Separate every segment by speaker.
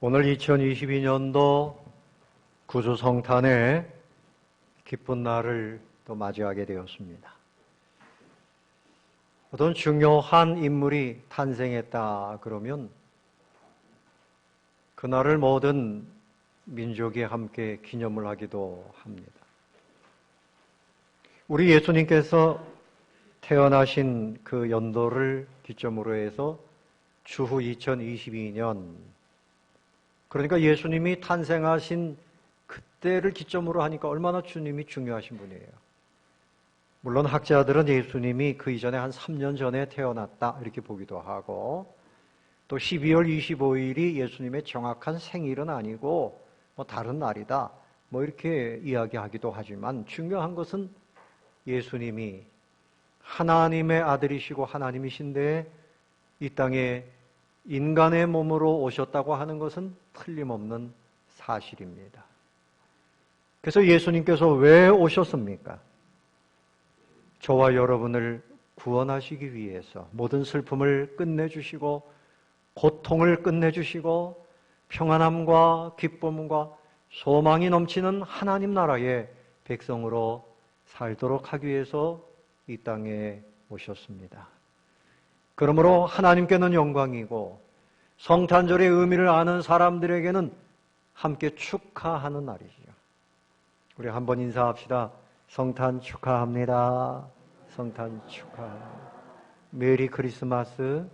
Speaker 1: 오늘 2022년도 구주성탄의 기쁜 날을 또 맞이하게 되었습니다. 어떤 중요한 인물이 탄생했다 그러면 그날을 모든 민족이 함께 기념을 하기도 합니다. 우리 예수님께서 태어나신 그 연도를 기점으로 해서 주후 2022년, 그러니까 예수님이 탄생하신 그때를 기점으로 하니까 얼마나 주님이 중요하신 분이에요. 물론 학자들은 예수님이 그 이전에 한 3년 전에 태어났다 이렇게 보기도 하고, 또 12월 25일이 예수님의 정확한 생일은 아니고 다른 날이다 이렇게 이야기하기도 하지만, 중요한 것은 예수님이 하나님의 아들이시고 하나님이신데 이 땅에 인간의 몸으로 오셨다고 하는 것은 틀림없는 사실입니다. 그래서 예수님께서 왜 오셨습니까? 저와 여러분을 구원하시기 위해서 모든 슬픔을 끝내주시고 고통을 끝내주시고 평안함과 기쁨과 소망이 넘치는 하나님 나라의 백성으로 살도록 하기 위해서 이 땅에 오셨습니다. 그러므로 하나님께는 영광이고 성탄절의 의미를 아는 사람들에게는 함께 축하하는 날이죠. 우리 한번 인사합시다. 성탄 축하합니다. 성탄 축하합니다. 메리 크리스마스.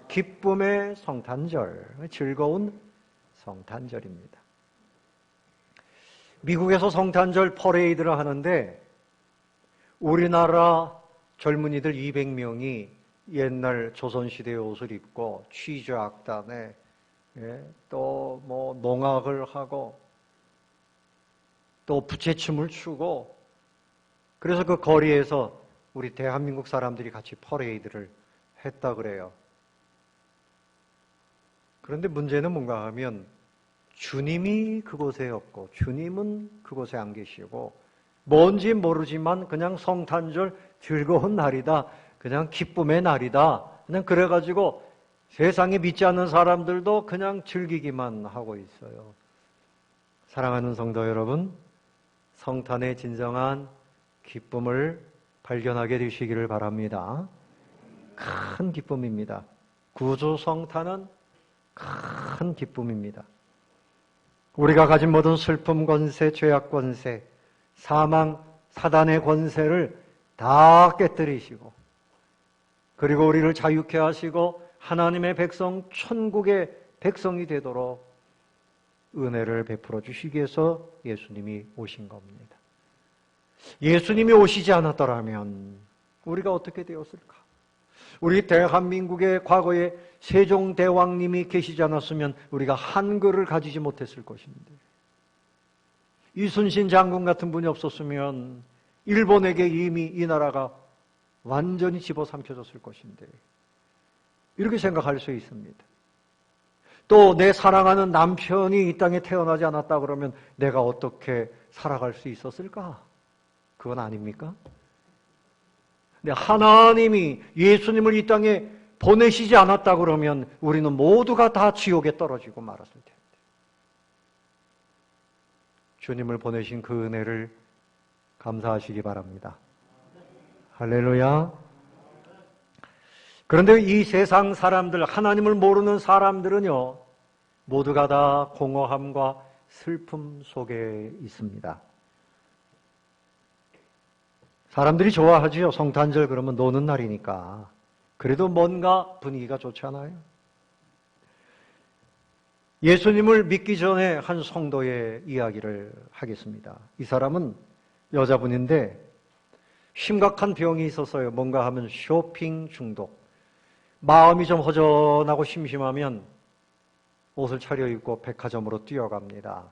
Speaker 1: 기쁨의 성탄절, 즐거운 성탄절입니다. 미국에서 성탄절 퍼레이드를 하는데 우리나라 젊은이들 200명이 옛날 조선시대의 옷을 입고 취조 악단에 또 농악을 하고 또 부채춤을 추고, 그래서 그 거리에서 우리 대한민국 사람들이 같이 퍼레이드를 했다 그래요. 그런데 문제는 뭔가 하면 주님이 그곳에 없고 주님은 그곳에 안 계시고, 뭔지 모르지만 그냥 성탄절 즐거운 날이다, 그냥 기쁨의 날이다, 그냥 그래가지고 세상에 믿지 않는 사람들도 그냥 즐기기만 하고 있어요. 사랑하는 성도 여러분, 성탄의 진정한 기쁨을 발견하게 되시기를 바랍니다. 큰 기쁨입니다. 구주 성탄은 큰 기쁨입니다. 우리가 가진 모든 슬픔 권세, 죄악 권세, 사망, 사단의 권세를 다 깨뜨리시고, 그리고 우리를 자유케 하시고 하나님의 백성, 천국의 백성이 되도록 은혜를 베풀어 주시기 위해서 예수님이 오신 겁니다. 예수님이 오시지 않았더라면 우리가 어떻게 되었을까? 우리 대한민국의 과거에 세종대왕님이 계시지 않았으면 우리가 한글을 가지지 못했을 것인데, 이순신 장군 같은 분이 없었으면 일본에게 이미 이 나라가 완전히 집어삼켜졌을 것인데, 이렇게 생각할 수 있습니다. 또 내 사랑하는 남편이 이 땅에 태어나지 않았다 그러면 내가 어떻게 살아갈 수 있었을까? 그건 아닙니까? 근데 하나님이 예수님을 이 땅에 보내시지 않았다 그러면 우리는 모두가 다 지옥에 떨어지고 말았을 텐데, 주님을 보내신 그 은혜를 감사하시기 바랍니다. 할렐루야. 그런데 이 세상 사람들, 하나님을 모르는 사람들은요, 모두가 다 공허함과 슬픔 속에 있습니다. 사람들이 좋아하지요. 성탄절 그러면 노는 날이니까. 그래도 뭔가 분위기가 좋잖아요. 예수님을 믿기 전에 한 성도의 이야기를 하겠습니다. 이 사람은 여자분인데 심각한 병이 있었어요. 뭔가 하면 쇼핑 중독. 마음이 좀 허전하고 심심하면 옷을 차려입고 백화점으로 뛰어갑니다.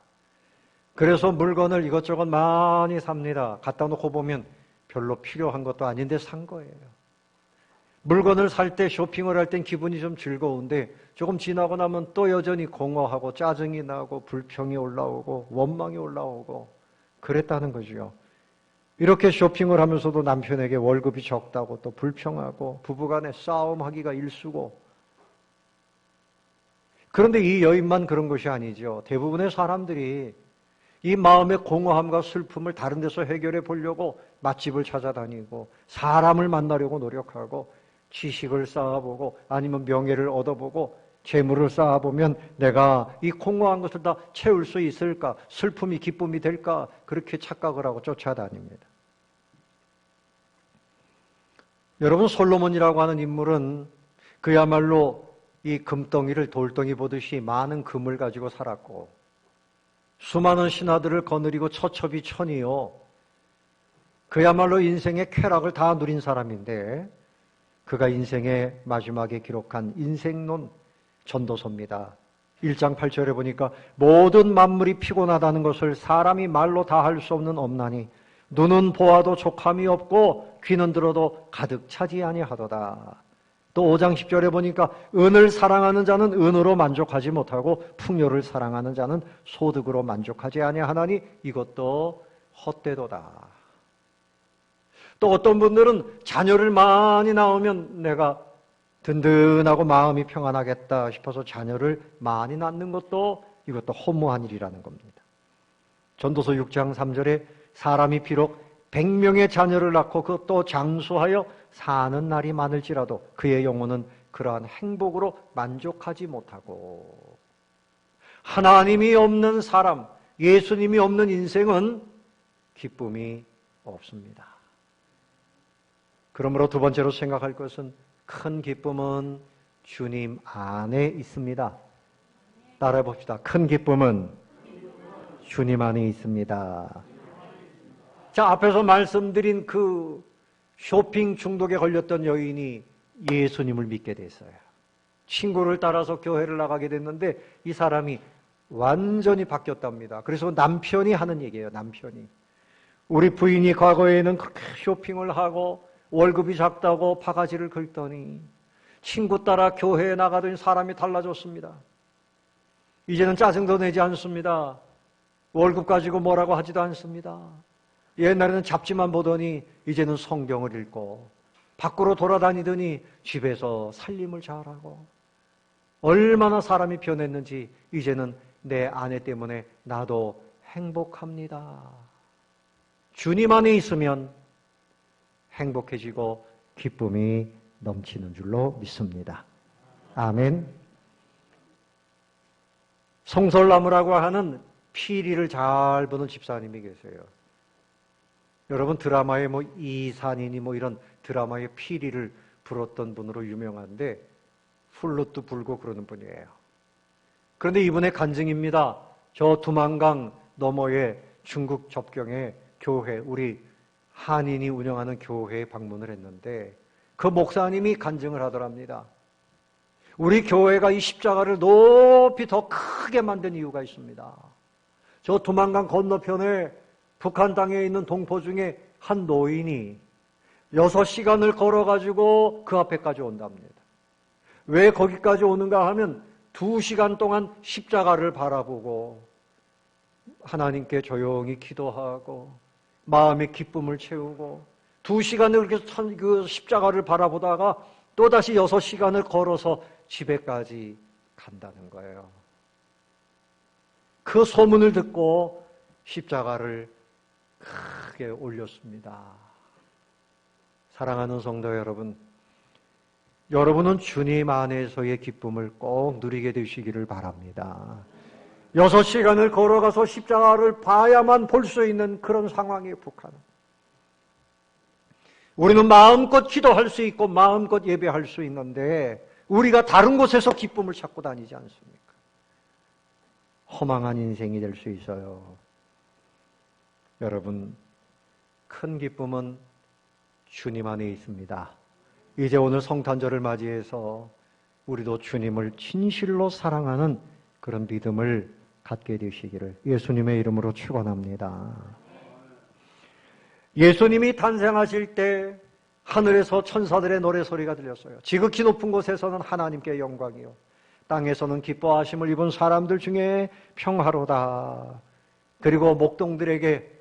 Speaker 1: 그래서 물건을 이것저것 많이 삽니다. 갖다 놓고 보면 별로 필요한 것도 아닌데 산 거예요. 물건을 살 때, 쇼핑을 할 땐 기분이 좀 즐거운데 조금 지나고 나면 또 여전히 공허하고 짜증이 나고 불평이 올라오고 원망이 올라오고 그랬다는 거죠. 이렇게 쇼핑을 하면서도 남편에게 월급이 적다고 또 불평하고 부부간에 싸움하기가 일쑤고, 그런데 이 여인만 그런 것이 아니죠. 대부분의 사람들이 이 마음의 공허함과 슬픔을 다른 데서 해결해 보려고 맛집을 찾아다니고 사람을 만나려고 노력하고 지식을 쌓아보고 아니면 명예를 얻어보고 재물을 쌓아보면 내가 이 공허한 것을 다 채울 수 있을까? 슬픔이 기쁨이 될까? 그렇게 착각을 하고 쫓아다닙니다. 여러분, 솔로몬이라고 하는 인물은 그야말로 이 금덩이를 돌덩이 보듯이 많은 금을 가지고 살았고 수많은 신하들을 거느리고 처첩이 천이요. 그야말로 인생의 쾌락을 다 누린 사람인데 그가 인생의 마지막에 기록한 인생론 전도서입니다. 1장 8절에 보니까 모든 만물이 피곤하다는 것을 사람이 말로 다 할 수 없는 엄나니 눈은 보아도 족함이 없고 귀는 들어도 가득 차지 아니하도다. 또 5장 10절에 보니까 은을 사랑하는 자는 은으로 만족하지 못하고 풍요를 사랑하는 자는 소득으로 만족하지 아니하나니 이것도 헛되도다. 또 어떤 분들은 자녀를 많이 낳으면 내가 든든하고 마음이 평안하겠다 싶어서 자녀를 많이 낳는 것도 이것도 허무한 일이라는 겁니다. 전도서 6장 3절에 사람이 비록 100명의 자녀를 낳고 그것도 장수하여 사는 날이 많을지라도 그의 영혼은 그러한 행복으로 만족하지 못하고 하나님이 없는 사람, 예수님이 없는 인생은 기쁨이 없습니다. 그러므로 두 번째로 생각할 것은 큰 기쁨은 주님 안에 있습니다. 따라해 봅시다. 큰 기쁨은 주님 안에 있습니다. 자, 앞에서 말씀드린 그 쇼핑 중독에 걸렸던 여인이 예수님을 믿게 됐어요. 친구를 따라서 교회를 나가게 됐는데 이 사람이 완전히 바뀌었답니다. 그래서 남편이 하는 얘기예요. 남편이. 우리 부인이 과거에는 그렇게 쇼핑을 하고 월급이 작다고 바가지를 긁더니 친구 따라 교회에 나가더니 사람이 달라졌습니다. 이제는 짜증도 내지 않습니다. 월급 가지고 뭐라고 하지도 않습니다. 옛날에는 잡지만 보더니 이제는 성경을 읽고 밖으로 돌아다니더니 집에서 살림을 잘하고 얼마나 사람이 변했는지 이제는 내 아내 때문에 나도 행복합니다. 주님 안에 있으면 행복해지고 기쁨이 넘치는 줄로 믿습니다. 아멘. 송설나무라고 하는 피리를 잘 부는 집사님이 계세요. 여러분 드라마에 뭐 이산이니 뭐 이런 드라마에 피리를 불었던 분으로 유명한데 플룻도 불고 그러는 분이에요. 그런데 이분의 간증입니다. 저 두만강 너머의 중국 접경에 교회, 우리 한인이 운영하는 교회에 방문을 했는데 그 목사님이 간증을 하더랍니다. 우리 교회가 이 십자가를 높이 더 크게 만든 이유가 있습니다. 저 두만강 건너편에 북한 땅에 있는 동포 중에 한 노인이 6시간을 걸어가지고 그 앞에까지 온답니다. 왜 거기까지 오는가 하면 2시간 동안 십자가를 바라보고 하나님께 조용히 기도하고 마음의 기쁨을 채우고 2시간을 그렇게 그 십자가를 바라보다가 또다시 6시간을 걸어서 집에까지 간다는 거예요. 그 소문을 듣고 십자가를 크게 올렸습니다. 사랑하는 성도 여러분, 여러분은 주님 안에서의 기쁨을 꼭 누리게 되시기를 바랍니다. 6시간을 걸어가서 십자가를 봐야만 볼 수 있는 그런 상황이에요, 북한은. 우리는 마음껏 기도할 수 있고 마음껏 예배할 수 있는데 우리가 다른 곳에서 기쁨을 찾고 다니지 않습니까? 허망한 인생이 될 수 있어요. 여러분, 큰 기쁨은 주님 안에 있습니다. 이제 오늘 성탄절을 맞이해서 우리도 주님을 진실로 사랑하는 그런 믿음을 갖게 되시기를 예수님의 이름으로 축원합니다. 예수님이 탄생하실 때 하늘에서 천사들의 노래소리가 들렸어요. 지극히 높은 곳에서는 하나님께 영광이요 땅에서는 기뻐하심을 입은 사람들 중에 평화로다. 그리고 목동들에게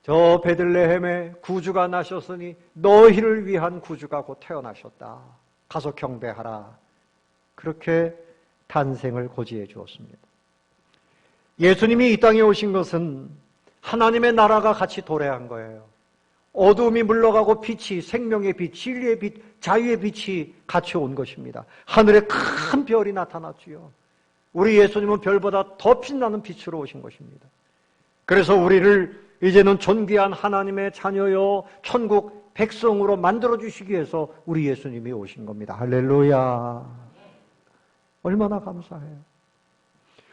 Speaker 1: 저 베들레헴에 구주가 나셨으니 너희를 위한 구주가 곧 태어나셨다. 가서 경배하라. 그렇게 탄생을 고지해 주었습니다. 예수님이 이 땅에 오신 것은 하나님의 나라가 같이 도래한 거예요. 어둠이 물러가고 빛이, 생명의 빛, 진리의 빛, 자유의 빛이 같이 온 것입니다. 하늘에 큰 별이 나타났지요. 우리 예수님은 별보다 더 빛나는 빛으로 오신 것입니다. 그래서 우리를 이제는 존귀한 하나님의 자녀요 천국 백성으로 만들어주시기 위해서 우리 예수님이 오신 겁니다. 할렐루야. 얼마나 감사해요.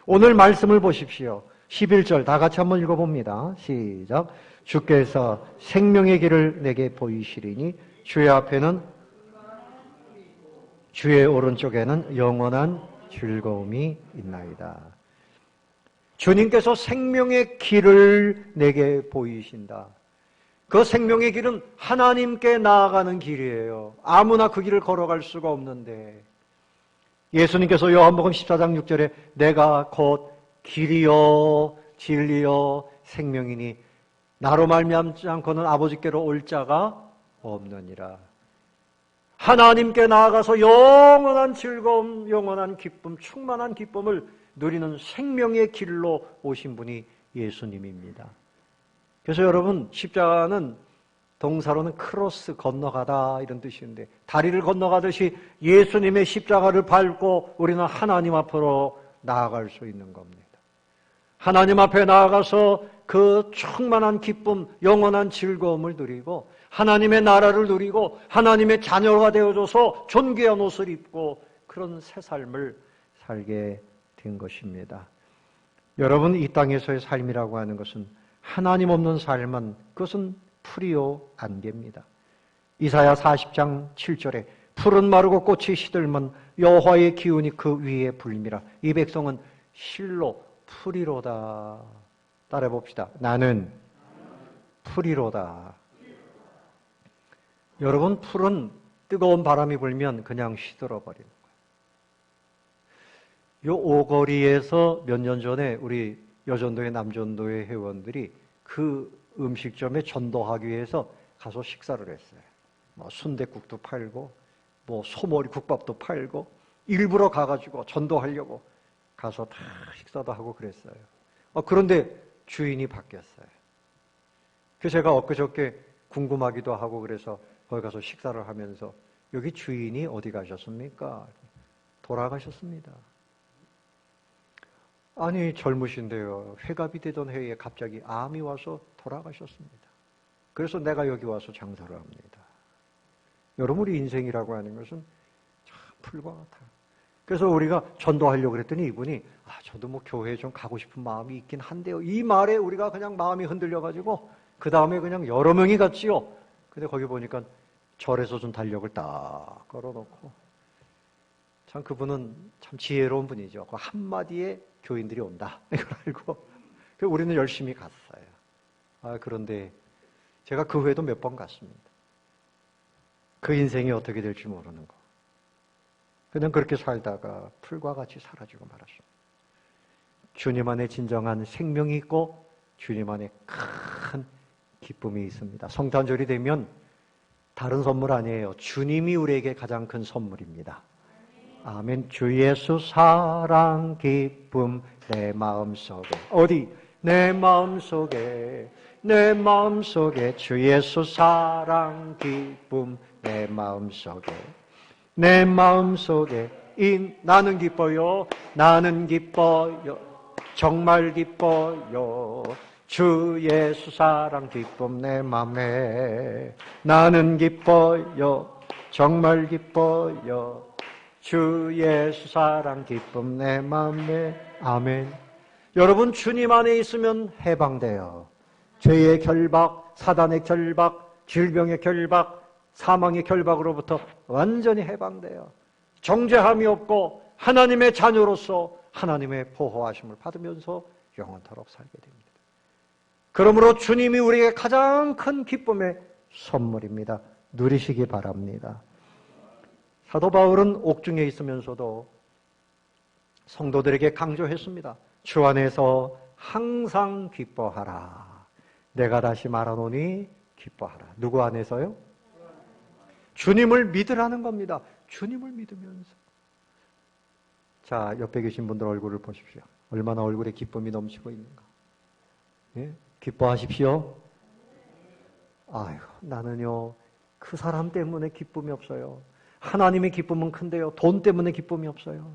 Speaker 1: 오늘 말씀을 보십시오. 11절 다 같이 한번 읽어봅니다. 시작. 주께서 생명의 길을 내게 보이시리니 주의 앞에는 주의 오른쪽에는 영원한 즐거움이 있나이다. 주님께서 생명의 길을 내게 보이신다. 그 생명의 길은 하나님께 나아가는 길이에요. 아무나 그 길을 걸어갈 수가 없는데 예수님께서 요한복음 14장 6절에 내가 곧 길이요 진리요 생명이니 나로 말미암지 않고는 아버지께로 올 자가 없느니라. 하나님께 나아가서 영원한 즐거움, 영원한 기쁨, 충만한 기쁨을 누리는 생명의 길로 오신 분이 예수님입니다. 그래서 여러분 십자가는 동사로는 크로스, 건너가다 이런 뜻인데 다리를 건너가듯이 예수님의 십자가를 밟고 우리는 하나님 앞으로 나아갈 수 있는 겁니다. 하나님 앞에 나아가서 그 충만한 기쁨, 영원한 즐거움을 누리고 하나님의 나라를 누리고 하나님의 자녀가 되어줘서 존귀한 옷을 입고 그런 새 삶을 살게 된 것입니다. 여러분 이 땅에서의 삶이라고 하는 것은 하나님 없는 삶은 그것은 풀이요 안개입니다. 이사야 40장 7절에 풀은 마르고 꽃이 시들면 여호와의 기운이 그 위에 불림이라. 이 백성은 실로 풀이로다. 따라해 봅시다. 나는 풀이로다. 여러분 풀은 뜨거운 바람이 불면 그냥 시들어 버리는 거예요. 요 오거리에서 몇 년 전에 우리 여전도의 남전도의 회원들이 그 음식점에 전도하기 위해서 가서 식사를 했어요. 뭐 순댓국도 팔고 뭐 소머리 국밥도 팔고 일부러 가가지고 전도하려고 가서 다 식사도 하고 그랬어요. 그런데 주인이 바뀌었어요. 그래서 제가 엊그저께 궁금하기도 하고 그래서 거기 가서 식사를 하면서 여기 주인이 어디 가셨습니까? 돌아가셨습니다. 아니 젊으신데요. 회갑이 되던 해에 갑자기 암이 와서 돌아가셨습니다. 그래서 내가 여기 와서 장사를 합니다. 여러분 우리 인생이라고 하는 것은 참 풀과 같아요. 그래서 우리가 전도하려고 그랬더니 이분이 저도 뭐 교회에 좀 가고 싶은 마음이 있긴 한데요. 이 말에 우리가 그냥 마음이 흔들려가지고 그 다음에 그냥 여러 명이 갔지요. 근데 거기 보니까 절에서 준 달력을 딱 걸어놓고 참 그분은 참 지혜로운 분이죠. 그 한마디에 교인들이 온다. 이걸 알고 우리는 열심히 갔어요. 그런데 제가 그 후에도 몇 번 갔습니다. 그 인생이 어떻게 될지 모르는 거. 그냥 그렇게 살다가 풀과 같이 사라지고 말았습니다. 주님 안에 진정한 생명이 있고 주님 안에 큰 기쁨이 있습니다. 성탄절이 되면 다른 선물 아니에요. 주님이 우리에게 가장 큰 선물입니다. 아멘. 주 예수 사랑 기쁨 내 마음속에 어디? 내 마음속에 내 마음속에 주 예수 사랑 기쁨 내 마음속에 내 마음속에 나는 기뻐요. 나는 기뻐요. 정말 기뻐요. 주 예수 사랑 기쁨 내 맘에 나는 기뻐요. 정말 기뻐요. 주 예수 사랑 기쁨 내 맘에 아멘. 여러분 주님 안에 있으면 해방돼요. 죄의 결박, 사단의 결박, 질병의 결박, 사망의 결박으로부터 완전히 해방돼요. 정죄함이 없고 하나님의 자녀로서 하나님의 보호하심을 받으면서 영원토록 살게 됩니다. 그러므로 주님이 우리에게 가장 큰 기쁨의 선물입니다. 누리시기 바랍니다. 사도 바울은 옥중에 있으면서도 성도들에게 강조했습니다. 주 안에서 항상 기뻐하라. 내가 다시 말하노니 기뻐하라. 누구 안에서요? 주님을 믿으라는 겁니다. 주님을 믿으면서. 자, 옆에 계신 분들 얼굴을 보십시오. 얼마나 얼굴에 기쁨이 넘치고 있는가. 예? 기뻐하십시오. 아유, 나는요, 그 사람 때문에 기쁨이 없어요. 하나님의 기쁨은 큰데요, 돈 때문에 기쁨이 없어요.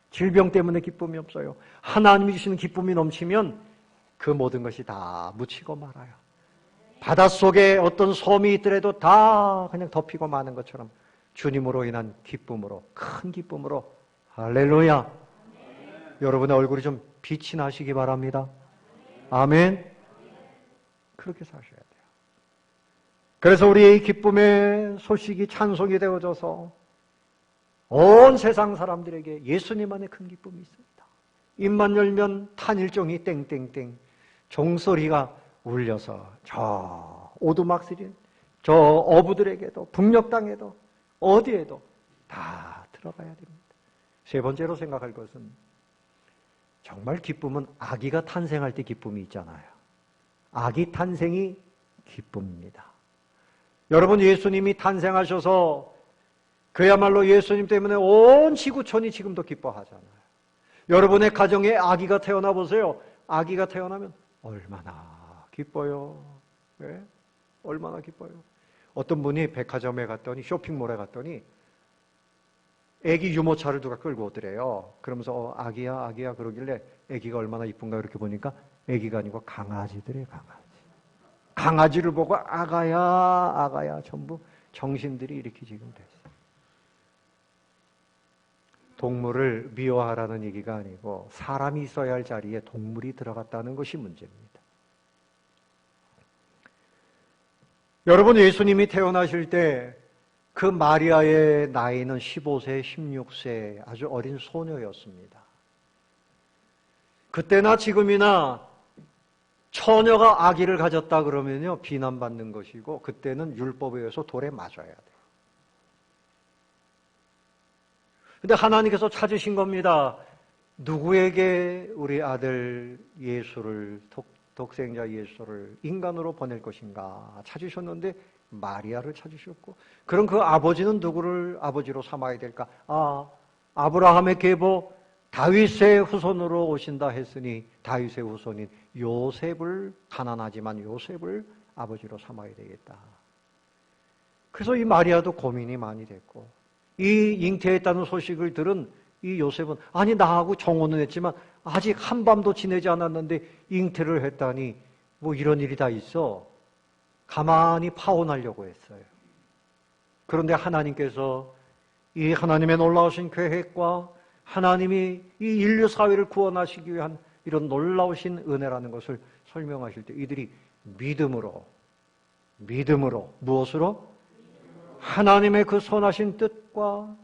Speaker 1: 질병 때문에 기쁨이 없어요. 하나님이 주시는 기쁨이 넘치면 그 모든 것이 다 묻히고 말아요. 바닷속에 어떤 섬이 있더라도 다 그냥 덮이고 마는 것처럼 주님으로 인한 기쁨으로, 큰 기쁨으로, 할렐루야. 여러분의 얼굴이 좀 빛이 나시기 바랍니다. 아멘. 그렇게 사셔야 돼요. 그래서 우리의 기쁨의 소식이 찬송이 되어져서 온 세상 사람들에게 예수님 안에 큰 기쁨이 있습니다. 입만 열면 탄일종이 땡땡땡 종소리가 울려서 저 오두막스린 저 어부들에게도 북녘 땅에도 어디에도 다 들어가야 됩니다. 세 번째로 생각할 것은 정말 기쁨은 아기가 탄생할 때 기쁨이 있잖아요. 아기 탄생이 기쁨입니다. 여러분, 예수님이 탄생하셔서 그야말로 예수님 때문에 온 지구촌이 지금도 기뻐하잖아요. 여러분의 가정에 아기가 태어나 보세요. 아기가 태어나면 얼마나 기뻐요. 네? 얼마나 기뻐요. 어떤 분이 백화점에 갔더니, 쇼핑몰에 갔더니 아기 유모차를 누가 끌고 오더래요. 그러면서 아기야 아기야 그러길래 아기가 얼마나 이쁜가 이렇게 보니까 아기가 아니고 강아지들이에요. 강아지를 보고 아가야 아가야 전부 정신들이 이렇게 지금 됐어요. 동물을 미워하라는 얘기가 아니고 사람이 있어야 할 자리에 동물이 들어갔다는 것이 문제입니다. 여러분, 예수님이 태어나실 때 그 마리아의 나이는 15세, 16세 아주 어린 소녀였습니다. 그때나 지금이나 처녀가 아기를 가졌다 그러면요 비난받는 것이고, 그때는 율법에 의해서 돌에 맞아야 돼요. 근데 하나님께서 찾으신 겁니다. 누구에게 우리 아들 예수를, 독생자 예수를 인간으로 보낼 것인가 찾으셨는데 마리아를 찾으셨고, 그럼 그 아버지는 누구를 아버지로 삼아야 될까? 아브라함의 계보 다윗의 후손으로 오신다 했으니 다윗의 후손인 요셉을, 가난하지만 요셉을 아버지로 삼아야 되겠다. 그래서 이 마리아도 고민이 많이 됐고, 이 잉태했다는 소식을 들은 이 요셉은 아니 나하고 정혼은 했지만 아직 한밤도 지내지 않았는데 잉태를 했다니 뭐 이런 일이 다 있어. 가만히 파혼하려고 했어요. 그런데 하나님께서 이 하나님의 놀라우신 계획과 하나님이 이 인류 사회를 구원하시기 위한 이런 놀라우신 은혜라는 것을 설명하실 때 이들이 믿음으로 무엇으로? 하나님의 그 선하신 뜻과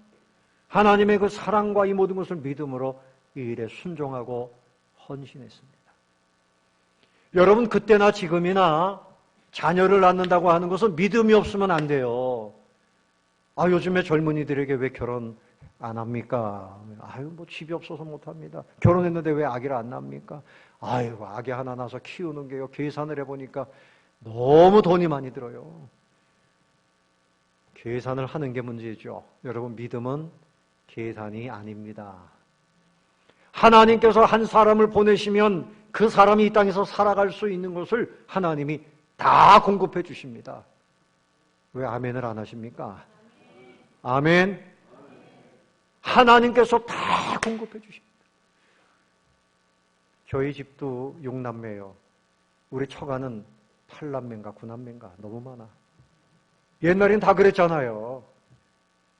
Speaker 1: 하나님의 그 사랑과 이 모든 것을 믿음으로 이 일에 순종하고 헌신했습니다. 여러분, 그때나 지금이나 자녀를 낳는다고 하는 것은 믿음이 없으면 안 돼요. 요즘에 젊은이들에게 왜 결혼 안 합니까? 뭐 집이 없어서 못 합니다. 결혼했는데 왜 아기를 안 낳습니까? 아기 하나 낳아서 키우는 게요. 계산을 해보니까 너무 돈이 많이 들어요. 계산을 하는 게 문제죠. 여러분, 믿음은 계산이 아닙니다. 하나님께서 한 사람을 보내시면 그 사람이 이 땅에서 살아갈 수 있는 것을 하나님이 다 공급해 주십니다. 왜 아멘을 안 하십니까? 아멘. 하나님께서 다 공급해 주십니다. 저희 집도 6남매예요. 우리 처가는 8남매인가 9남매인가 너무 많아. 옛날엔 다 그랬잖아요.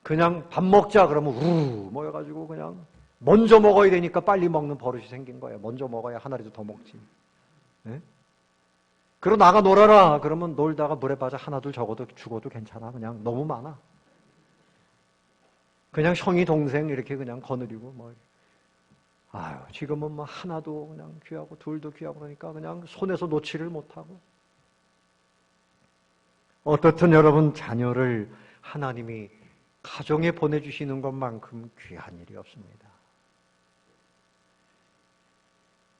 Speaker 1: 그냥 밥 먹자 그러면 모여가지고 그냥 먼저 먹어야 되니까 빨리 먹는 버릇이 생긴 거예요. 먼저 먹어야 하나라도 더 먹지. 네? 그리고 나가 놀아라 그러면 놀다가 물에 빠져 하나둘 적어도 죽어도 괜찮아. 그냥 너무 많아. 그냥 형이 동생 이렇게 그냥 거느리고 뭐. 지금은 뭐 하나도 그냥 귀하고 둘도 귀하고 그러니까 그냥 손에서 놓지를 못하고. 어떻든 여러분, 자녀를 하나님이 가정에 보내주시는 것만큼 귀한 일이 없습니다.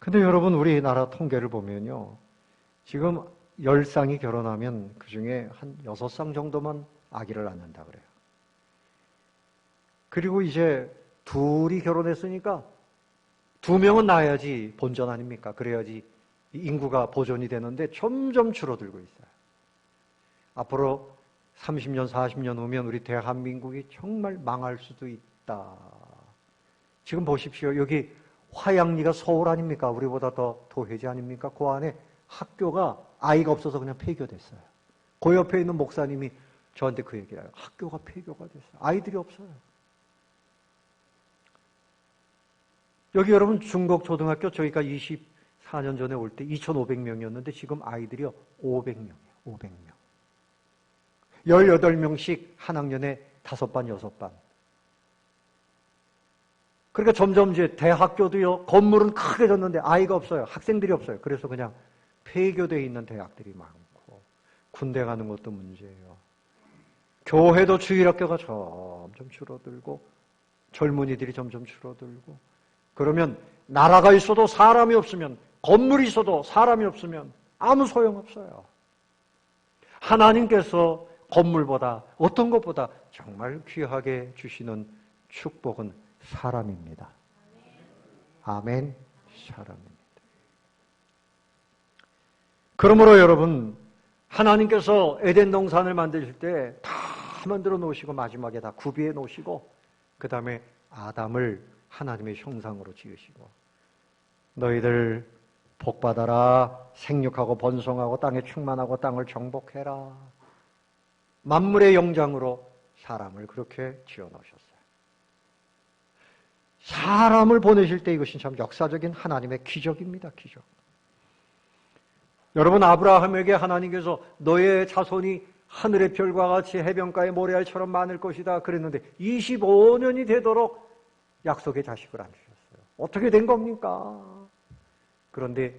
Speaker 1: 근데 여러분, 우리나라 통계를 보면요. 지금 10쌍이 결혼하면 그 중에 한 6쌍 정도만 아기를 낳는다 그래요. 그리고 이제 둘이 결혼했으니까 2명은 낳아야지 본전 아닙니까? 그래야지 인구가 보존이 되는데 점점 줄어들고 있어요. 앞으로 30년, 40년 후면 우리 대한민국이 정말 망할 수도 있다. 지금 보십시오. 여기 화양리가 서울 아닙니까? 우리보다 더 도회지 아닙니까? 그 안에 학교가 아이가 없어서 그냥 폐교됐어요. 그 옆에 있는 목사님이 저한테 그 얘기를 해요. 학교가 폐교가 됐어요. 아이들이 없어요. 여기 여러분 중국 초등학교 저희가 24년 전에 올 때 2,500명이었는데 지금 아이들이요 500명이에요. 500명. 18명씩 한 학년에 5반, 6반. 그러니까 점점 이제 대학교도요, 건물은 크게 졌는데 아이가 없어요. 학생들이 없어요. 그래서 그냥 폐교되어 있는 대학들이 많고, 군대 가는 것도 문제예요. 교회도 주일학교가 점점 줄어들고, 젊은이들이 점점 줄어들고, 그러면 나라가 있어도 사람이 없으면, 건물이 있어도 사람이 없으면 아무 소용없어요. 하나님께서 건물보다 어떤 것보다 정말 귀하게 주시는 축복은 사람입니다. 아멘. 사람입니다. 그러므로 여러분, 하나님께서 에덴 동산을 만드실 때 다 만들어 놓으시고 마지막에 다 구비해 놓으시고 그 다음에 아담을 하나님의 형상으로 지으시고 너희들 복받아라, 생육하고 번성하고 땅에 충만하고 땅을 정복해라. 만물의 영장으로 사람을 그렇게 지어 놓으셨어요. 사람을 보내실 때 이것이 참 역사적인 하나님의 기적입니다. 기적. 여러분, 아브라함에게 하나님께서 너의 자손이 하늘의 별과 같이 해변가의 모래알처럼 많을 것이다 그랬는데 25년이 되도록 약속의 자식을 안 주셨어요. 어떻게 된 겁니까? 그런데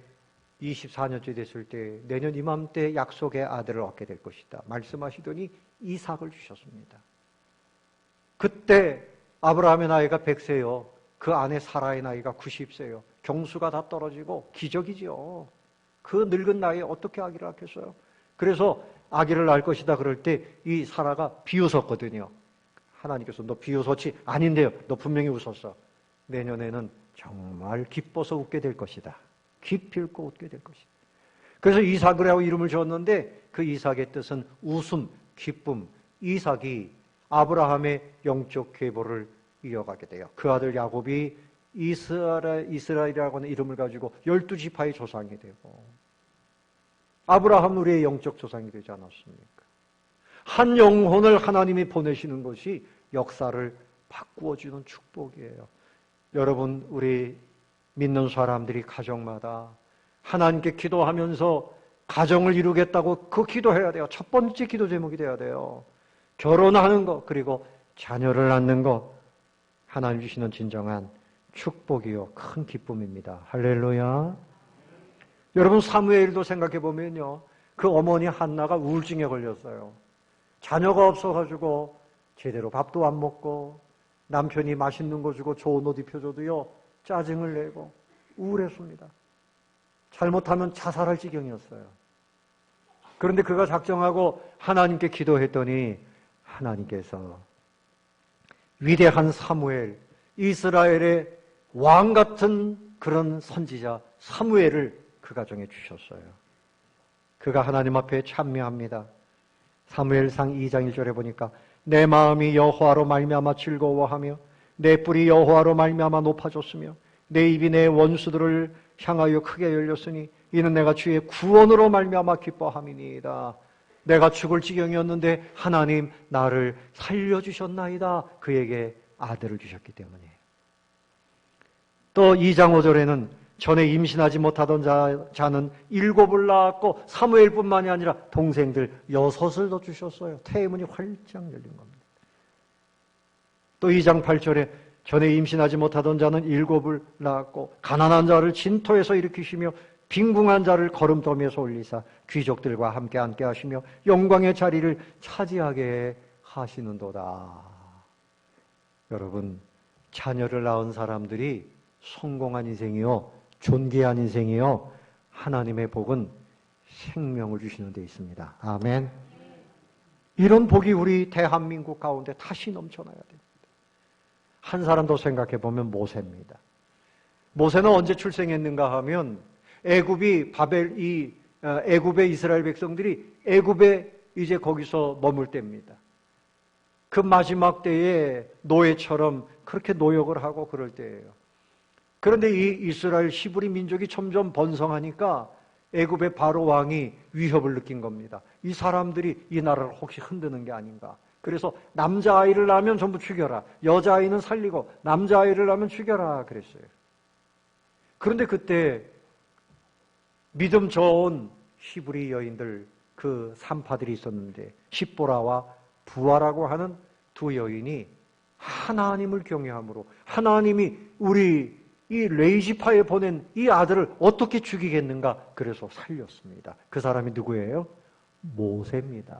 Speaker 1: 24년째 됐을 때 내년 이맘때 약속의 아들을 얻게 될 것이다 말씀하시더니 이삭을 주셨습니다. 그때 아브라함의 나이가 100세요. 그 아내 사라의 나이가 90세요. 경수가 다 떨어지고 기적이죠. 그 늙은 나이에 어떻게 아기를 낳겠어요? 그래서 아기를 낳을 것이다 그럴 때 이 사라가 비웃었거든요. 하나님께서 너 비웃었지? 아닌데요. 너 분명히 웃었어. 내년에는 정말 기뻐서 웃게 될 것이다. 깊이 읽고 웃게 될 것이다. 그래서 이삭이라고 이름을 지었는데 그 이삭의 뜻은 웃음, 기쁨. 이삭이 아브라함의 영적 계보를 이어가게 돼요. 그 아들 야곱이 이스라엘이라고 하는 이름을 가지고 12지파의 조상이 되고 아브라함 우리의 영적 조상이 되지 않았습니까? 한 영혼을 하나님이 보내시는 것이 역사를 바꾸어주는 축복이에요. 여러분, 우리 믿는 사람들이 가정마다 하나님께 기도하면서 가정을 이루겠다고 그 기도해야 돼요. 첫 번째 기도 제목이 돼야 돼요. 결혼하는 것, 그리고 자녀를 낳는 것, 하나님 주시는 진정한 축복이요, 큰 기쁨입니다. 할렐루야. 여러분, 사무엘도 생각해 보면요, 그 어머니 한나가 우울증에 걸렸어요. 자녀가 없어가지고 제대로 밥도 안 먹고 남편이 맛있는 거 주고 좋은 옷 입혀줘도요 짜증을 내고 우울했습니다. 잘못하면 자살할 지경이었어요. 그런데 그가 작정하고 하나님께 기도했더니 하나님께서 위대한 사무엘, 이스라엘의 왕 같은 그런 선지자 사무엘을 그 가정에 주셨어요. 그가 하나님 앞에 찬미합니다. 사무엘상 2장 1절에 보니까 내 마음이 여호와로 말미암아 즐거워하며 내 뿔이 여호와로 말미암아 높아졌으며 내 입이 내 원수들을 향하여 크게 열렸으니 이는 내가 주의 구원으로 말미암아 기뻐함이니이다. 내가 죽을 지경이었는데 하나님 나를 살려주셨나이다. 그에게 아들을 주셨기 때문이에요. 또 2장 5절에는 전에 임신하지 못하던 자는 7을 낳았고 사무엘뿐만이 아니라 동생들 6을 더 주셨어요. 태문이 활짝 열린 겁니다. 또 2장 8절에 전에 임신하지 못하던 자는 7을 낳았고 가난한 자를 진토에서 일으키시며 빈궁한 자를 거름더미에서 올리사 귀족들과 함께 앉게 하시며 영광의 자리를 차지하게 하시는도다. 여러분, 자녀를 낳은 사람들이 성공한 인생이요, 존귀한 인생이요, 하나님의 복은 생명을 주시는 데 있습니다. 아멘. 이런 복이 우리 대한민국 가운데 다시 넘쳐나야 됩니다. 한 사람 더 생각해 보면 모세입니다. 모세는 언제 출생했는가 하면 애굽의 이스라엘 백성들이 애굽에 이제 거기서 머물 때입니다. 그 마지막 때에 노예처럼 그렇게 노역을 하고 그럴 때예요. 그런데 이 이스라엘 히브리 민족이 점점 번성하니까 애굽의 바로 왕이 위협을 느낀 겁니다. 이 사람들이 이 나라를 혹시 흔드는 게 아닌가. 그래서 남자아이를 낳으면 전부 죽여라. 여자아이는 살리고 남자아이를 낳으면 죽여라 그랬어요. 그런데 그때 믿음 좋은 히브리 여인들, 그 산파들이 있었는데 십보라와 부하라고 하는 두 여인이 하나님을 경외함으로 하나님이 우리 이 레이지파에 보낸 이 아들을 어떻게 죽이겠는가 그래서 살렸습니다. 그 사람이 누구예요? 모세입니다.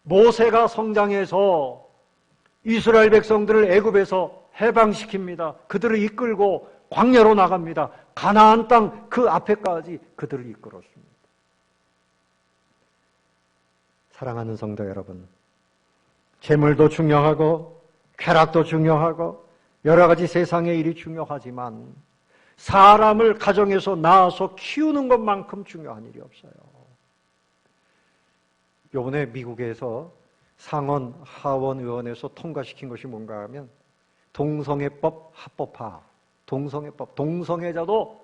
Speaker 1: 모세가 성장해서 이스라엘 백성들을 애굽에서 해방시킵니다. 그들을 이끌고 광야로 나갑니다. 가나안 땅 그 앞에까지 그들을 이끌었습니다. 사랑하는 성도 여러분, 재물도 중요하고 쾌락도 중요하고 여러 가지 세상의 일이 중요하지만 사람을 가정에서 낳아서 키우는 것만큼 중요한 일이 없어요. 이번에 미국에서 상원, 하원 의원에서 통과시킨 것이 뭔가 하면 동성애법 합법화. 동성애법. 동성애자도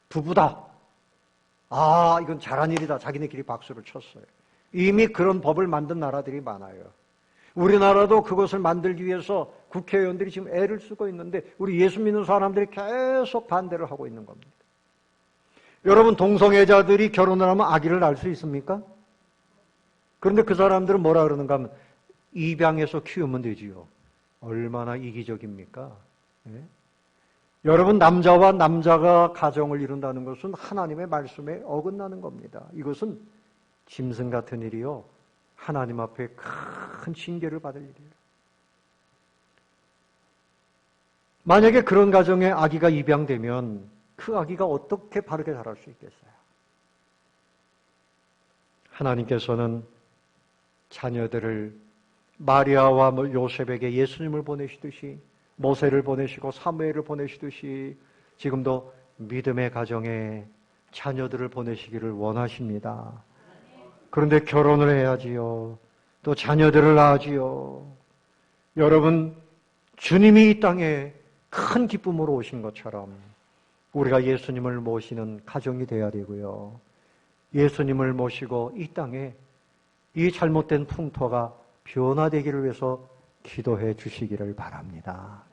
Speaker 1: 부부다. 아, 이건 잘한 일이다. 자기네끼리 박수를 쳤어요. 이미 그런 법을 만든 나라들이 많아요. 우리나라도 그것을 만들기 위해서 국회의원들이 지금 애를 쓰고 있는데 우리 예수 믿는 사람들이 계속 반대를 하고 있는 겁니다. 여러분, 동성애자들이 결혼을 하면 아기를 낳을 수 있습니까? 그런데 그 사람들은 뭐라 그러는가 하면 입양해서 키우면 되지요. 얼마나 이기적입니까? 네? 여러분, 남자와 남자가 가정을 이룬다는 것은 하나님의 말씀에 어긋나는 겁니다. 이것은 짐승 같은 일이요. 하나님 앞에 큰 징계를 받을 일이에요. 만약에 그런 가정에 아기가 입양되면 그 아기가 어떻게 바르게 자랄 수 있겠어요? 하나님께서는 자녀들을 마리아와 요셉에게 예수님을 보내시듯이 모세를 보내시고 사무엘을 보내시듯이 지금도 믿음의 가정에 자녀들을 보내시기를 원하십니다. 그런데 결혼을 해야지요. 또 자녀들을 낳아지요. 여러분, 주님이 이 땅에 큰 기쁨으로 오신 것처럼 우리가 예수님을 모시는 가정이 되어야 되고요. 예수님을 모시고 이 땅에 이 잘못된 풍토가 변화되기를 위해서 기도해 주시기를 바랍니다.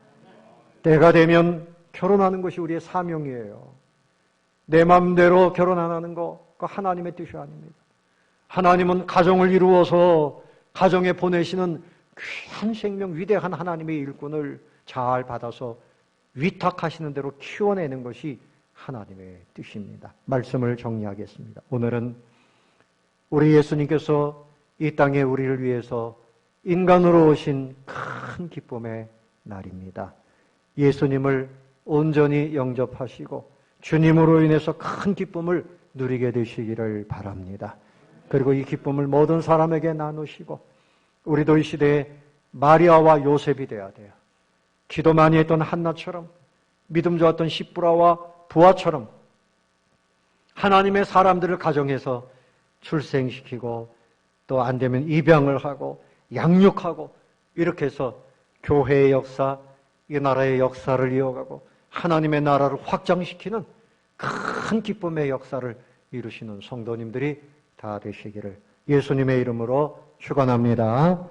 Speaker 1: 때가 되면 결혼하는 것이 우리의 사명이에요. 내 마음대로 결혼 안 하는 거, 그거 하나님의 뜻이 아닙니다. 하나님은 가정을 이루어서 가정에 보내시는 귀한 생명, 위대한 하나님의 일꾼을 잘 받아서 위탁하시는 대로 키워내는 것이 하나님의 뜻입니다. 말씀을 정리하겠습니다. 오늘은 우리 예수님께서 이 땅에 우리를 위해서 인간으로 오신 큰 기쁨의 날입니다. 예수님을 온전히 영접하시고 주님으로 인해서 큰 기쁨을 누리게 되시기를 바랍니다. 그리고 이 기쁨을 모든 사람에게 나누시고 우리도 이 시대에 마리아와 요셉이 되어야 돼요. 기도 많이 했던 한나처럼, 믿음 좋았던 십부라와 부하처럼 하나님의 사람들을 가정해서 출생시키고 또 안 되면 입양을 하고 양육하고 이렇게 해서 교회의 역사, 이 나라의 역사를 이어가고 하나님의 나라를 확장시키는 큰 기쁨의 역사를 이루시는 성도님들이 다 되시기를 예수님의 이름으로 축원합니다.